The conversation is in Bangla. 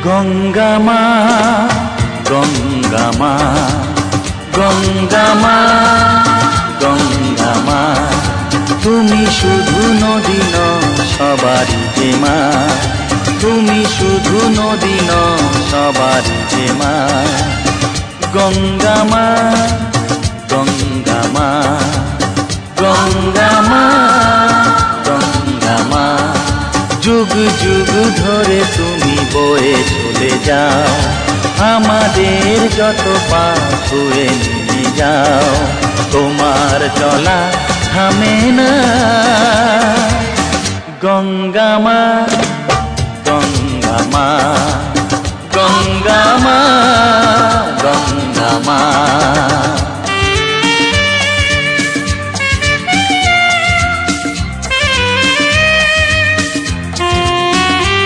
গঙ্গা মা, গঙ্গা মা, গঙ্গা মা, গঙ্গা মা, তুমি শুধু নদী নও সবারই যে মা, তুমি শুধু নদী নও সবারই যে মা। গঙ্গা মা, গঙ্গা মা, গঙ্গা মা, গঙ্গা মা, যুগ যুগ ধরে তুমি বয়ে চলে যাও, আমাদের যত পাপ ধুয়ে নিয়ে যাও। তোমার চলা থামে না। গঙ্গা মা।